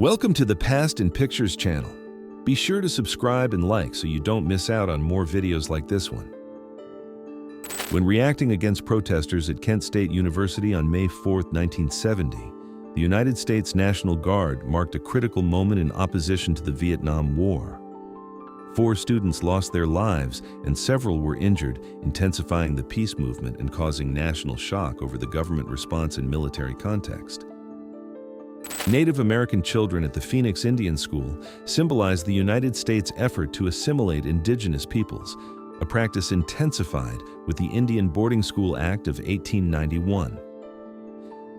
Welcome to the Past in Pictures channel. Be sure to subscribe and like so you don't miss out on more videos like this one. When reacting against protesters at Kent State University on May 4, 1970, the United States National Guard marked a critical moment in opposition to the Vietnam War. 4 students lost their lives and several were injured, intensifying the peace movement and causing national shock over the government response in military context. Native American children at the Phoenix Indian School symbolized the United States' effort to assimilate indigenous peoples, a practice intensified with the Indian Boarding School Act of 1891.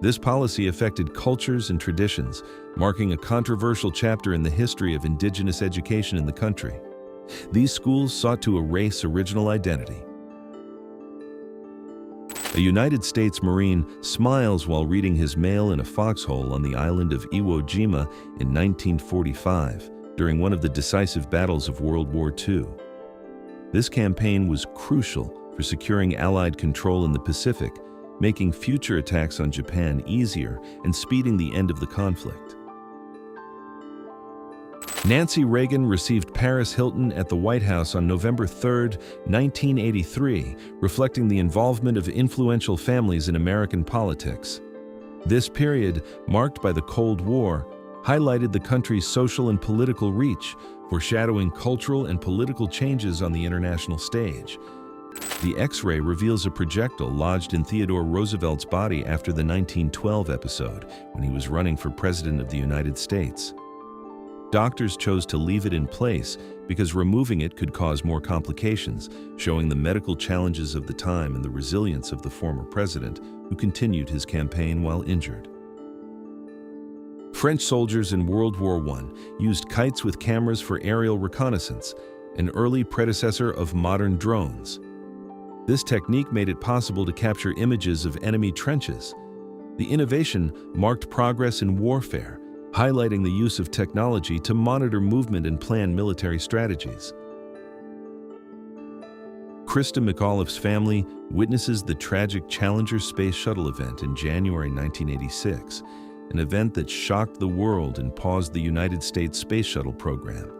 This policy affected cultures and traditions, marking a controversial chapter in the history of indigenous education in the country. These schools sought to erase original identity. A United States Marine smiles while reading his mail in a foxhole on the island of Iwo Jima in 1945 during one of the decisive battles of World War II. This campaign was crucial for securing Allied control in the Pacific, making future attacks on Japan easier and speeding the end of the conflict. Nancy Reagan received Paris Hilton at the White House on November 3, 1983, reflecting the involvement of influential families in American politics. This period, marked by the Cold War, highlighted the country's social and political reach, foreshadowing cultural and political changes on the international stage. The X-ray reveals a projectile lodged in Theodore Roosevelt's body after the 1912 episode, when he was running for President of the United States. Doctors chose to leave it in place because removing it could cause more complications, showing the medical challenges of the time and the resilience of the former president, who continued his campaign while injured. French soldiers in World War I used kites with cameras for aerial reconnaissance, an early predecessor of modern drones. This technique made it possible to capture images of enemy trenches. The innovation marked progress in warfare, highlighting the use of technology to monitor movement and plan military strategies. Krista McAuliffe's family witnesses the tragic Challenger space shuttle event in January 1986, an event that shocked the world and paused the United States space shuttle program.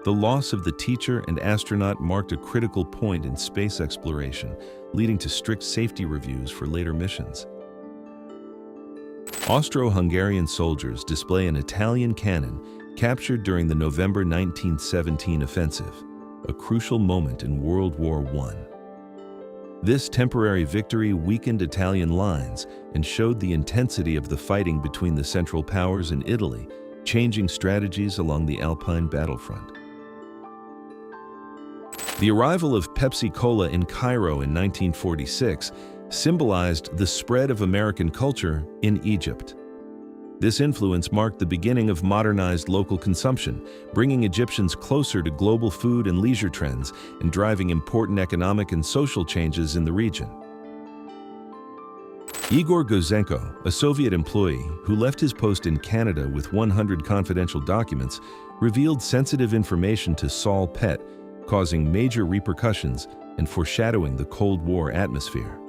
The loss of the teacher and astronaut marked a critical point in space exploration, leading to strict safety reviews for later missions. Austro-Hungarian soldiers display an Italian cannon captured during the November 1917 offensive, a crucial moment in World War I. This temporary victory weakened Italian lines and showed the intensity of the fighting between the Central Powers and Italy, changing strategies along the Alpine battlefront. The arrival of Pepsi Cola in Cairo in 1946 symbolized the spread of American culture in Egypt. This influence marked the beginning of modernized local consumption, bringing Egyptians closer to global food and leisure trends and driving important economic and social changes in the region. Igor Gozenko, a Soviet employee who left his post in Canada with 100 confidential documents, revealed sensitive information to Saul Pett, causing major repercussions and foreshadowing the Cold War atmosphere.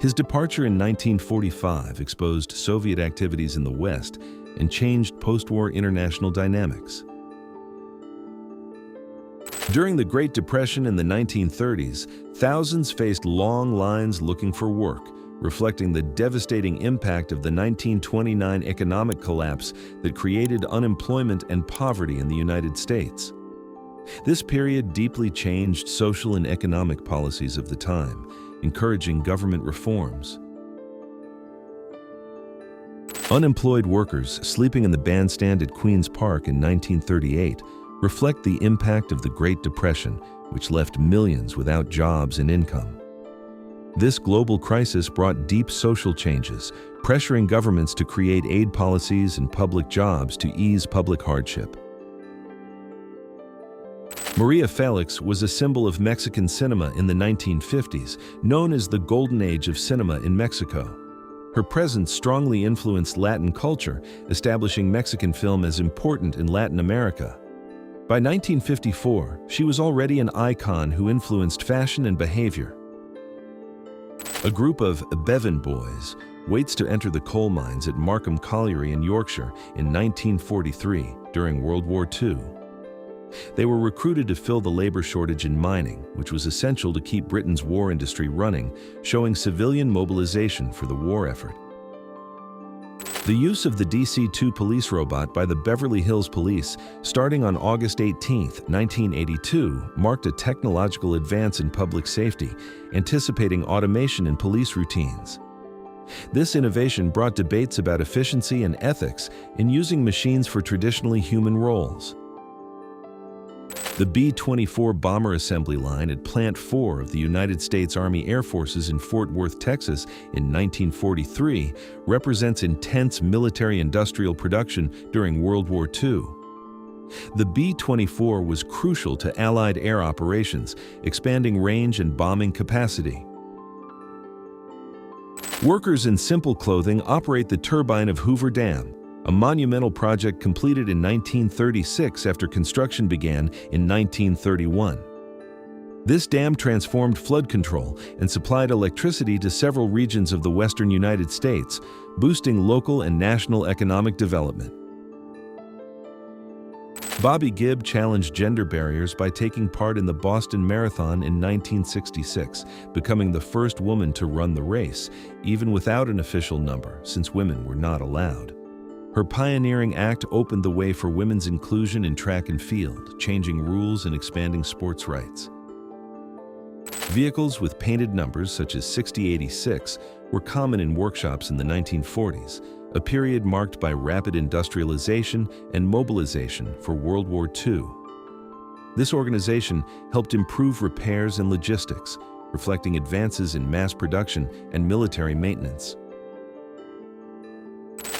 His departure in 1945 exposed Soviet activities in the West and changed post-war international dynamics. During the Great Depression in the 1930s, thousands faced long lines looking for work, reflecting the devastating impact of the 1929 economic collapse that created unemployment and poverty in the United States. This period deeply changed social and economic policies of the time, encouraging government reforms. Unemployed workers sleeping in the bandstand at Queen's Park in 1938 reflect the impact of the Great Depression, which left millions without jobs and income. This global crisis brought deep social changes, pressuring governments to create aid policies and public jobs to ease public hardship. Maria Felix was a symbol of Mexican cinema in the 1950s, known as the Golden Age of cinema in Mexico. Her presence strongly influenced Latin culture, establishing Mexican film as important in Latin America. By 1954, she was already an icon who influenced fashion and behavior. A group of Bevan boys waits to enter the coal mines at Markham Colliery in Yorkshire in 1943 during World War II. They were recruited to fill the labor shortage in mining, which was essential to keep Britain's war industry running, showing civilian mobilization for the war effort. The use of the DC-2 police robot by the Beverly Hills Police, starting on August 18, 1982, marked a technological advance in public safety, anticipating automation in police routines. This innovation brought debates about efficiency and ethics in using machines for traditionally human roles. The B-24 bomber assembly line at Plant 4 of the United States Army Air Forces in Fort Worth, Texas in 1943 represents intense military-industrial production during World War II. The B-24 was crucial to Allied air operations, expanding range and bombing capacity. Workers in simple clothing operate the turbine of Hoover Dam, a monumental project completed in 1936 after construction began in 1931. This dam transformed flood control and supplied electricity to several regions of the western United States, boosting local and national economic development. Bobbi Gibb challenged gender barriers by taking part in the Boston Marathon in 1966, becoming the first woman to run the race, even without an official number, since women were not allowed. Her pioneering act opened the way for women's inclusion in track and field, changing rules and expanding sports rights. Vehicles with painted numbers such as 6086 were common in workshops in the 1940s, a period marked by rapid industrialization and mobilization for World War II. This organization helped improve repairs and logistics, reflecting advances in mass production and military maintenance.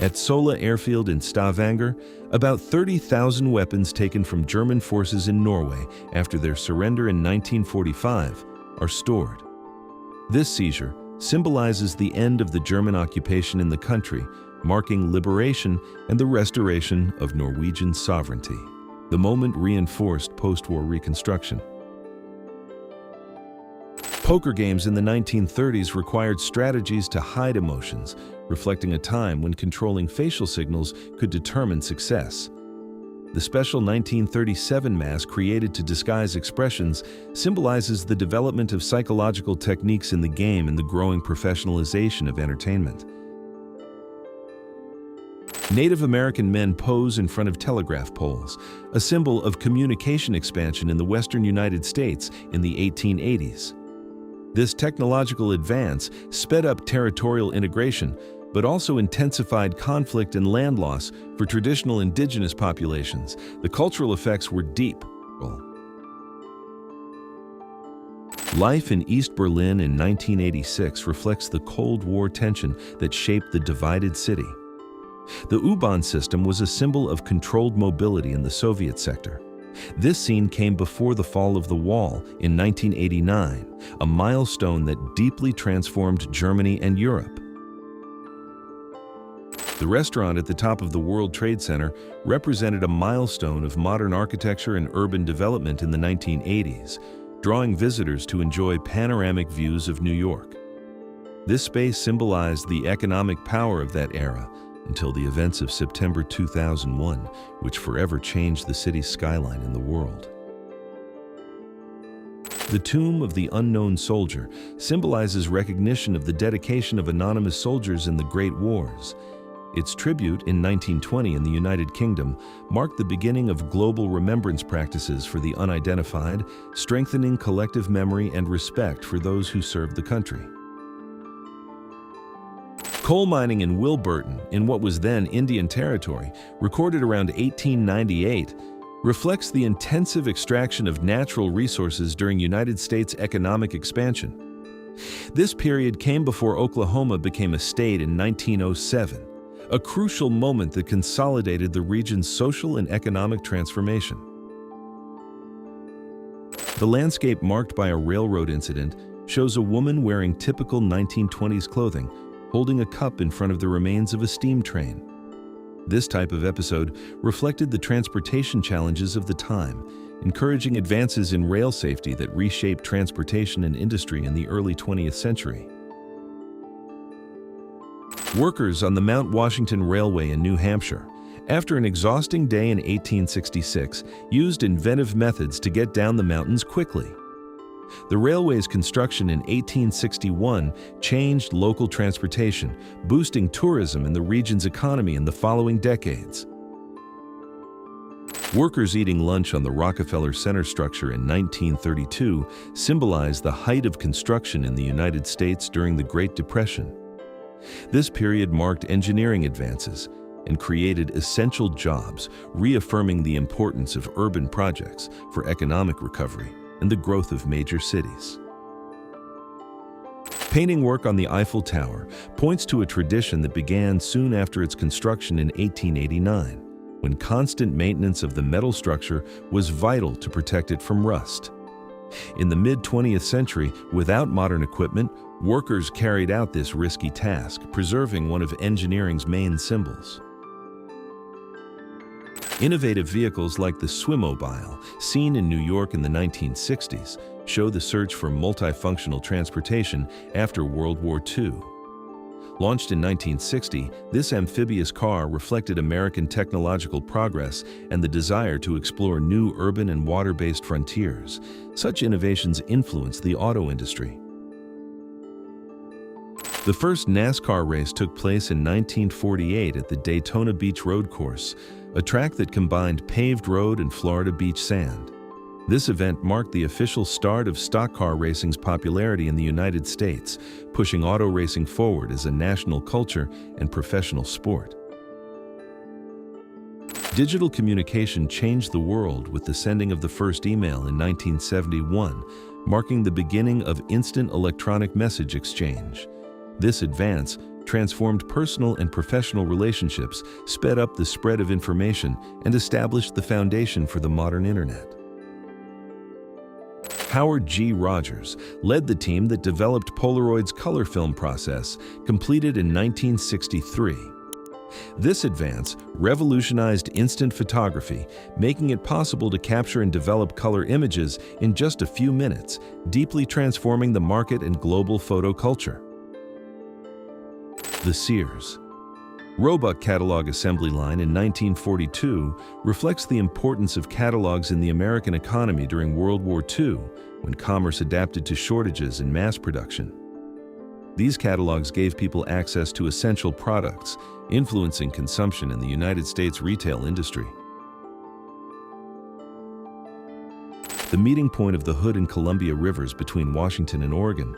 At Sola Airfield in Stavanger, about 30,000 weapons taken from German forces in Norway after their surrender in 1945 are stored. This seizure symbolizes the end of the German occupation in the country, marking liberation and the restoration of Norwegian sovereignty. The moment reinforced post-war reconstruction. Poker games in the 1930s required strategies to hide emotions, reflecting a time when controlling facial signals could determine success. The special 1937 mask created to disguise expressions symbolizes the development of psychological techniques in the game and the growing professionalization of entertainment. Native American men pose in front of telegraph poles, a symbol of communication expansion in the western United States in the 1880s. This technological advance sped up territorial integration, but also intensified conflict and land loss for traditional indigenous populations. The cultural effects were deep. Life in East Berlin in 1986 reflects the Cold War tension that shaped the divided city. The U-Bahn system was a symbol of controlled mobility in the Soviet sector. This scene came before the fall of the wall in 1989, a milestone that deeply transformed Germany and Europe. The restaurant at the top of the World Trade Center represented a milestone of modern architecture and urban development in the 1980s, drawing visitors to enjoy panoramic views of New York. This space symbolized the economic power of that era until the events of September 2001, which forever changed the city's skyline and the world. The Tomb of the Unknown Soldier symbolizes recognition of the dedication of anonymous soldiers in the Great Wars. Its tribute in 1920 in the United Kingdom marked the beginning of global remembrance practices for the unidentified, strengthening collective memory and respect for those who served the country. Coal mining in Wilburton, in what was then Indian Territory, recorded around 1898, reflects the intensive extraction of natural resources during United States economic expansion. This period came before Oklahoma became a state in 1907, a crucial moment that consolidated the region's social and economic transformation. The landscape marked by a railroad incident shows a woman wearing typical 1920s clothing, holding a cup in front of the remains of a steam train. This type of episode reflected the transportation challenges of the time, encouraging advances in rail safety that reshaped transportation and industry in the early 20th century. Workers on the Mount Washington Railway in New Hampshire, after an exhausting day in 1866, used inventive methods to get down the mountains quickly. The railway's construction in 1861 changed local transportation, boosting tourism and the region's economy in the following decades. Workers eating lunch on the Rockefeller Center structure in 1932 symbolized the height of construction in the United States during the Great Depression. This period marked engineering advances and created essential jobs, reaffirming the importance of urban projects for economic recovery and the growth of major cities. Painting work on the Eiffel Tower points to a tradition that began soon after its construction in 1889, when constant maintenance of the metal structure was vital to protect it from rust. In the mid-20th century, without modern equipment, workers carried out this risky task, preserving one of engineering's main symbols. Innovative vehicles like the Swimobile, seen in New York in the 1960s, show the search for multifunctional transportation after World War II. Launched in 1960, this amphibious car reflected American technological progress and the desire to explore new urban and water-based frontiers. Such innovations influenced the auto industry. The first NASCAR race took place in 1948 at the Daytona Beach Road Course, a track that combined paved road and Florida beach sand. This event marked the official start of stock car racing's popularity in the United States, pushing auto racing forward as a national culture and professional sport. Digital communication changed the world with the sending of the first email in 1971, marking the beginning of instant electronic message exchange. This advance transformed personal and professional relationships, sped up the spread of information, and established the foundation for the modern internet. Howard G. Rogers led the team that developed Polaroid's color film process, completed in 1963. This advance revolutionized instant photography, making it possible to capture and develop color images in just a few minutes, deeply transforming the market and global photo culture. The Sears Roebuck catalog assembly line in 1942 reflects the importance of catalogs in the American economy during World War II, when commerce adapted to shortages and mass production. These catalogs gave people access to essential products, influencing consumption in the United States retail industry. The meeting point of the Hood and Columbia Rivers between Washington and Oregon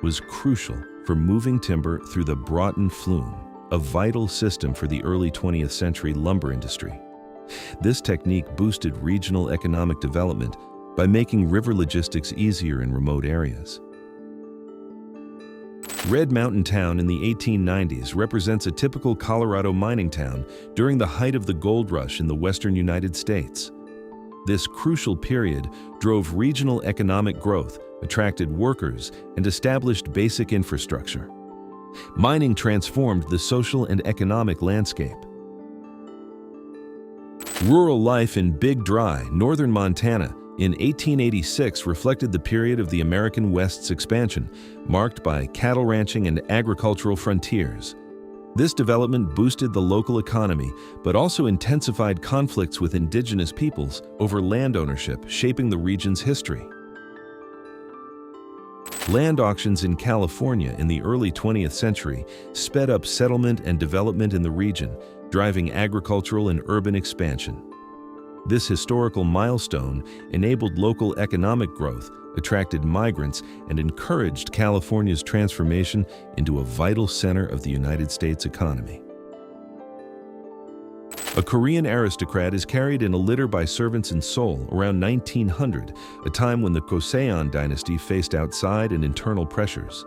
was crucial for moving timber through the Broughton Flume, a vital system for the early 20th century lumber industry. This technique boosted regional economic development by making river logistics easier in remote areas. Red Mountain Town in the 1890s represents a typical Colorado mining town during the height of the gold rush in the western United States. This crucial period drove regional economic growth, attracted workers, and established basic infrastructure. Mining transformed the social and economic landscape. Rural life in Big Dry, northern Montana, in 1886 reflected the period of the American West's expansion, marked by cattle ranching and agricultural frontiers. This development boosted the local economy, but also intensified conflicts with indigenous peoples over land ownership, shaping the region's history. Land auctions in California in the early 20th century sped up settlement and development in the region, driving agricultural and urban expansion. This historical milestone enabled local economic growth, attracted migrants, and encouraged California's transformation into a vital center of the United States economy. A Korean aristocrat is carried in a litter by servants in Seoul around 1900, a time when the Joseon dynasty faced outside and internal pressures.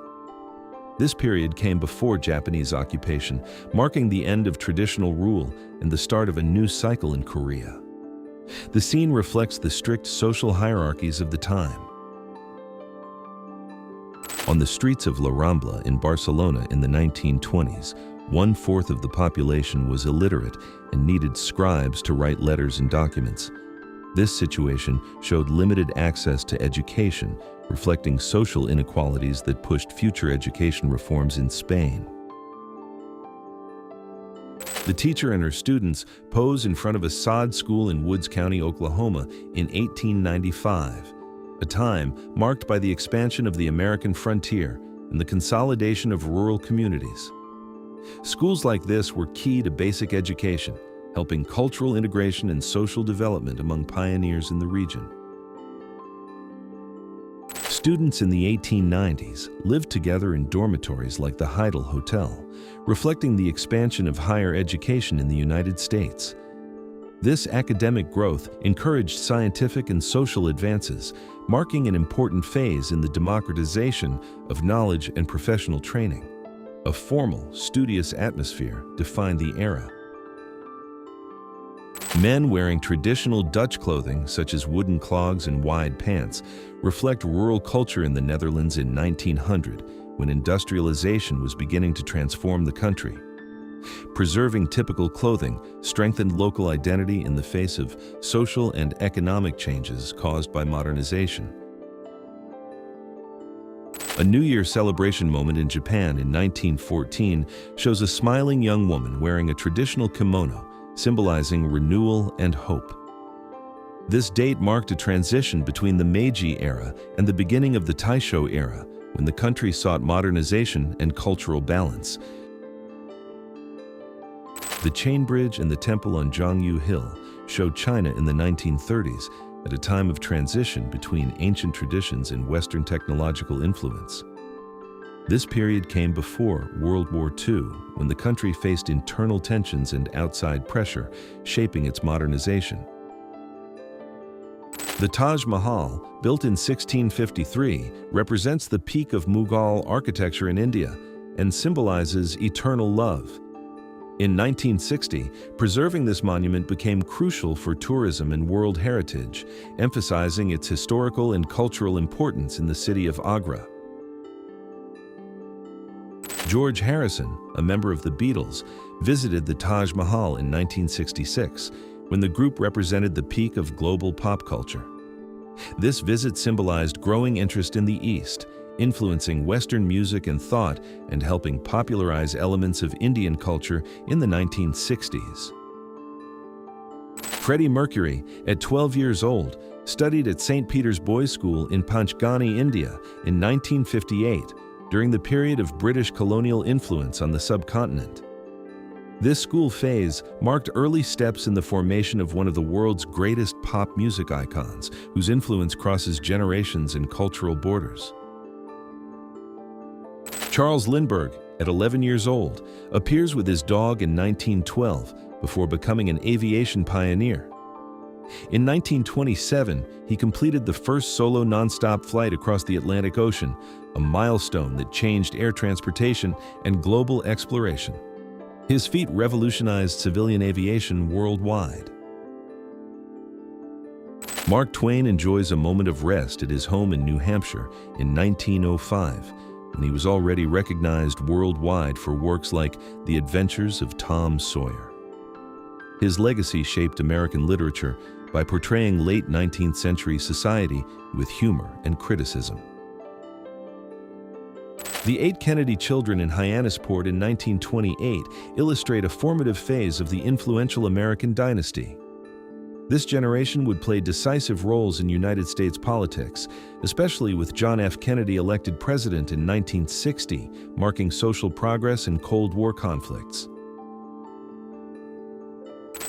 This period came before Japanese occupation, marking the end of traditional rule and the start of a new cycle in Korea. The scene reflects the strict social hierarchies of the time. On the streets of La Rambla in Barcelona in the 1920s, 1/4 of the population was illiterate and needed scribes to write letters and documents. This situation showed limited access to education, reflecting social inequalities that pushed future education reforms in Spain. The teacher and her students pose in front of a sod school in Woods County, Oklahoma in 1895, a time marked by the expansion of the American frontier and the consolidation of rural communities. Schools like this were key to basic education, helping cultural integration and social development among pioneers in the region. Students in the 1890s lived together in dormitories like the Heidel Hotel, reflecting the expansion of higher education in the United States. This academic growth encouraged scientific and social advances, marking an important phase in the democratization of knowledge and professional training. A formal, studious atmosphere defined the era. Men wearing traditional Dutch clothing, such as wooden clogs and wide pants, reflect rural culture in the Netherlands in 1900, when industrialization was beginning to transform the country. Preserving typical clothing strengthened local identity in the face of social and economic changes caused by modernization. A New Year celebration moment in Japan in 1914 shows a smiling young woman wearing a traditional kimono, symbolizing renewal and hope. This date marked a transition between the Meiji era and the beginning of the Taisho era, when the country sought modernization and cultural balance. The Chain Bridge and the temple on Zhangyu Hill show China in the 1930s, at a time of transition between ancient traditions and Western technological influence. This period came before World War II, when the country faced internal tensions and outside pressure, shaping its modernization. The Taj Mahal, built in 1653, represents the peak of Mughal architecture in India and symbolizes eternal love. In 1960, preserving this monument became crucial for tourism and world heritage, emphasizing its historical and cultural importance in the city of Agra. George Harrison, a member of the Beatles, visited the Taj Mahal in 1966, when the group represented the peak of global pop culture. This visit symbolized growing interest in the East, influencing Western music and thought and helping popularize elements of Indian culture in the 1960s. Freddie Mercury, at 12 years old, studied at St. Peter's Boys' School in Panchgani, India, in 1958, during the period of British colonial influence on the subcontinent. This school phase marked early steps in the formation of one of the world's greatest pop music icons, whose influence crosses generations and cultural borders. Charles Lindbergh, at 11 years old, appears with his dog in 1912 before becoming an aviation pioneer. In 1927, he completed the first solo nonstop flight across the Atlantic Ocean, a milestone that changed air transportation and global exploration. His feat revolutionized civilian aviation worldwide. Mark Twain enjoys a moment of rest at his home in New Hampshire in 1905, when he was already recognized worldwide for works like The Adventures of Tom Sawyer. His legacy shaped American literature by portraying late 19th century society with humor and criticism. The 8 Kennedy children in Hyannisport in 1928 illustrate a formative phase of the influential American dynasty. This generation would play decisive roles in United States politics, especially with John F. Kennedy elected president in 1960, marking social progress and Cold War conflicts.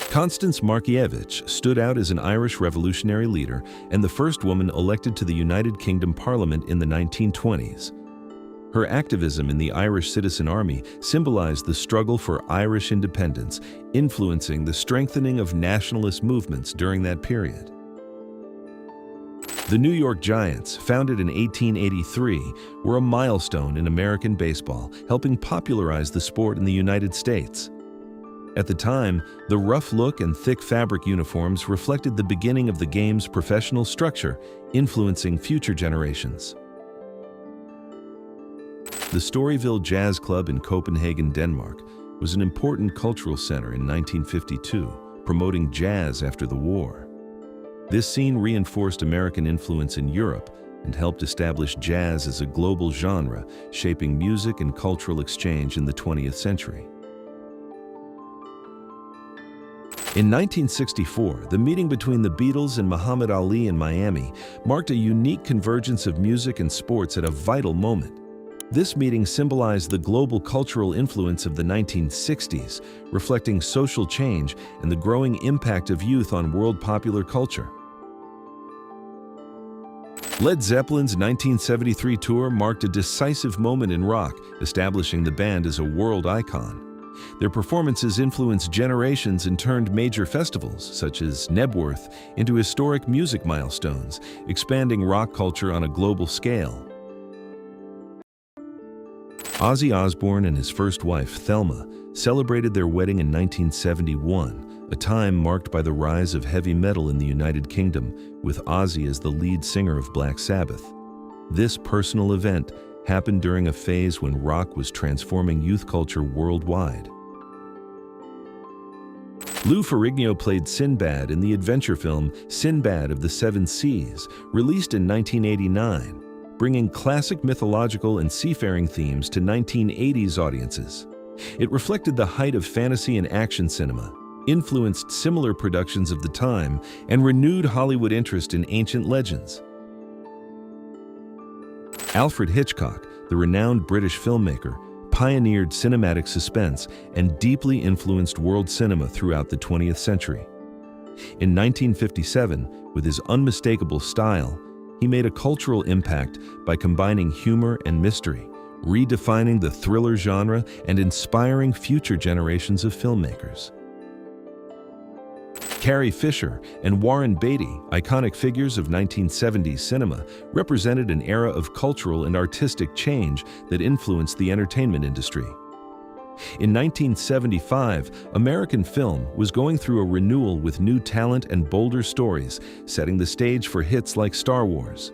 Constance Markievicz stood out as an Irish revolutionary leader and the first woman elected to the United Kingdom Parliament in the 1920s. Her activism in the Irish Citizen Army symbolized the struggle for Irish independence, influencing the strengthening of nationalist movements during that period. The New York Giants, founded in 1883, were a milestone in American baseball, helping popularize the sport in the United States. At the time, the rough look and thick fabric uniforms reflected the beginning of the game's professional structure, influencing future generations. The Storyville Jazz Club in Copenhagen, Denmark, was an important cultural center in 1952, promoting jazz after the war. This scene reinforced American influence in Europe and helped establish jazz as a global genre, shaping music and cultural exchange in the 20th century. In 1964, the meeting between the Beatles and Muhammad Ali in Miami marked a unique convergence of music and sports at a vital moment. This meeting symbolized the global cultural influence of the 1960s, reflecting social change and the growing impact of youth on world popular culture. Led Zeppelin's 1973 tour marked a decisive moment in rock, establishing the band as a world icon. Their performances influenced generations and turned major festivals, such as Nebworth, into historic music milestones, expanding rock culture on a global scale. Ozzy Osbourne and his first wife, Thelma, celebrated their wedding in 1971, a time marked by the rise of heavy metal in the United Kingdom, with Ozzy as the lead singer of Black Sabbath. This personal event happened during a phase when rock was transforming youth culture worldwide. Lou Ferrigno played Sinbad in the adventure film Sinbad of the Seven Seas, released in 1989, bringing classic mythological and seafaring themes to 1980s audiences. It reflected the height of fantasy and action cinema, influenced similar productions of the time, and renewed Hollywood interest in ancient legends. Alfred Hitchcock, the renowned British filmmaker, pioneered cinematic suspense and deeply influenced world cinema throughout the 20th century. In 1957, with his unmistakable style, he made a cultural impact by combining humor and mystery, redefining the thriller genre and inspiring future generations of filmmakers. Carrie Fisher and Warren Beatty, iconic figures of 1970s cinema, represented an era of cultural and artistic change that influenced the entertainment industry. In 1975, American film was going through a renewal with new talent and bolder stories, setting the stage for hits like Star Wars.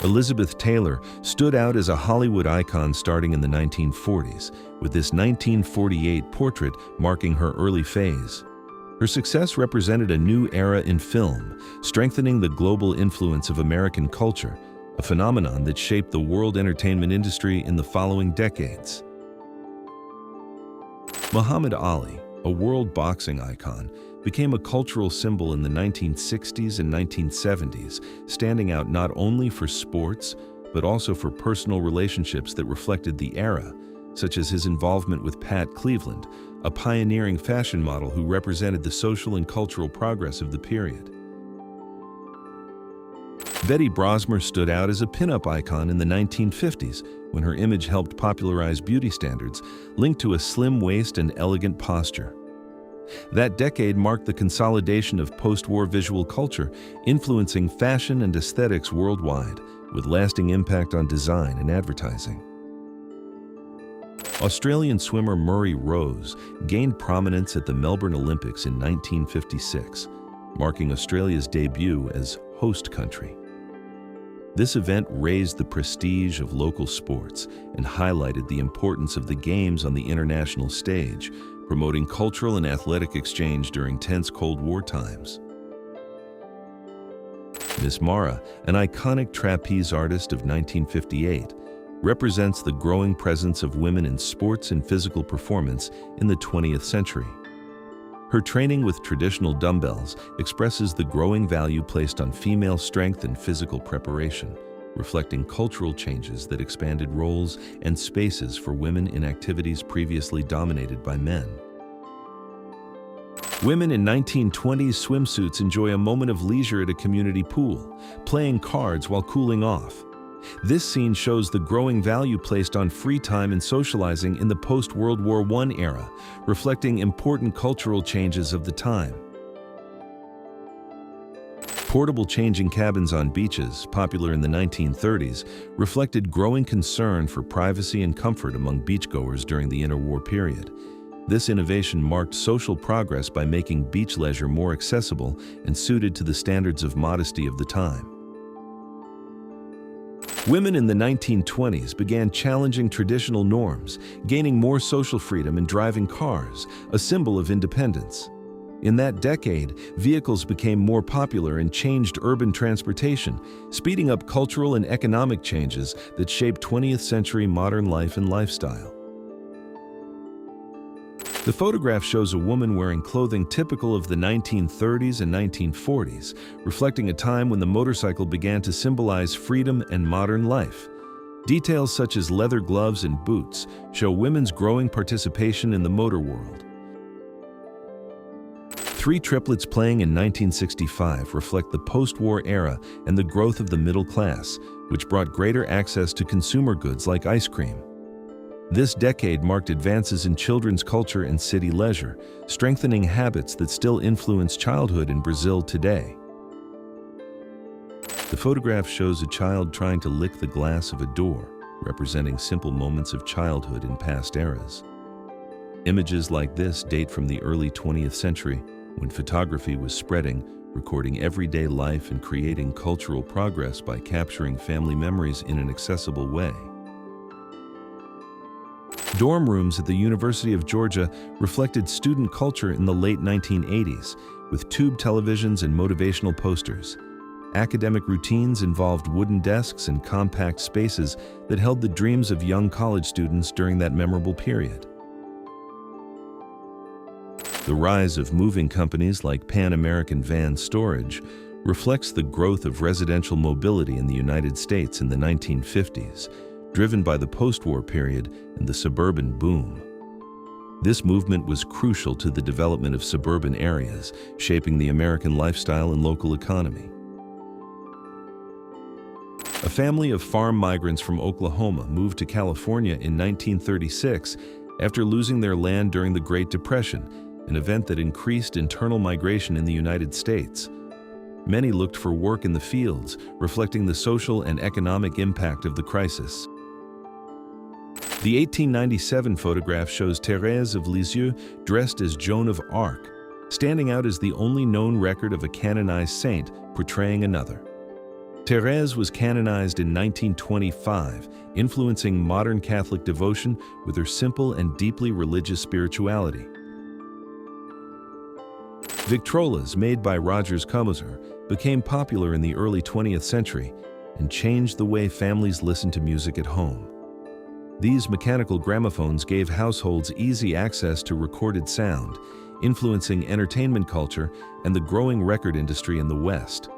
Elizabeth Taylor stood out as a Hollywood icon starting in the 1940s, with this 1948 portrait marking her early phase. Her success represented a new era in film, strengthening the global influence of American culture, a phenomenon that shaped the world entertainment industry in the following decades. Muhammad Ali, a world boxing icon, became a cultural symbol in the 1960s and 1970s, standing out not only for sports, but also for personal relationships that reflected the era, such as his involvement with Pat Cleveland, a pioneering fashion model who represented the social and cultural progress of the period. Betty Brosmer stood out as a pinup icon in the 1950s, when her image helped popularize beauty standards linked to a slim waist and elegant posture. That decade marked the consolidation of post-war visual culture, influencing fashion and aesthetics worldwide, with lasting impact on design and advertising. Australian swimmer Murray Rose gained prominence at the Melbourne Olympics in 1956, marking Australia's debut as host country. This event raised the prestige of local sports and highlighted the importance of the Games on the international stage, promoting cultural and athletic exchange during tense Cold War times. Miss Mara, an iconic trapeze artist of 1958, represents the growing presence of women in sports and physical performance in the 20th century. Her training with traditional dumbbells expresses the growing value placed on female strength and physical preparation, reflecting cultural changes that expanded roles and spaces for women in activities previously dominated by men. Women in 1920s swimsuits enjoy a moment of leisure at a community pool, playing cards while cooling off. This scene shows the growing value placed on free time and socializing in the post-World War I era, reflecting important cultural changes of the time. Portable changing cabins on beaches, popular in the 1930s, reflected growing concern for privacy and comfort among beachgoers during the interwar period. This innovation marked social progress by making beach leisure more accessible and suited to the standards of modesty of the time. Women in the 1920s began challenging traditional norms, gaining more social freedom and driving cars, a symbol of independence. In that decade, vehicles became more popular and changed urban transportation, speeding up cultural and economic changes that shaped 20th century modern life and lifestyle. The photograph shows a woman wearing clothing typical of the 1930s and 1940s, reflecting a time when the motorcycle began to symbolize freedom and modern life. Details such as leather gloves and boots show women's growing participation in the motor world. Three triplets playing in 1965 reflect the post-war era and the growth of the middle class, which brought greater access to consumer goods like ice cream. This decade marked advances in children's culture and city leisure, strengthening habits that still influence childhood in Brazil today. The photograph shows a child trying to lick the glass of a door, representing simple moments of childhood in past eras. Images like this date from the early 20th century, when photography was spreading, recording everyday life and creating cultural progress by capturing family memories in an accessible way. Dorm rooms at the University of Georgia reflected student culture in the late 1980s, with tube televisions and motivational posters. Academic routines involved wooden desks and compact spaces that held the dreams of young college students during that memorable period. The rise of moving companies like Pan American Van Storage reflects the growth of residential mobility in the United States in the 1950s, driven by the post-war period and the suburban boom. This movement was crucial to the development of suburban areas, shaping the American lifestyle and local economy. A family of farm migrants from Oklahoma moved to California in 1936 after losing their land during the Great Depression, an event that increased internal migration in the United States. Many looked for work in the fields, reflecting the social and economic impact of the crisis. The 1897 photograph shows Thérèse of Lisieux dressed as Joan of Arc, standing out as the only known record of a canonized saint portraying another. Thérèse was canonized in 1925, influencing modern Catholic devotion with her simple and deeply religious spirituality. Victrolas made by Rogers Commoser became popular in the early 20th century and changed the way families listened to music at home. These mechanical gramophones gave households easy access to recorded sound, influencing entertainment culture and the growing record industry in the West.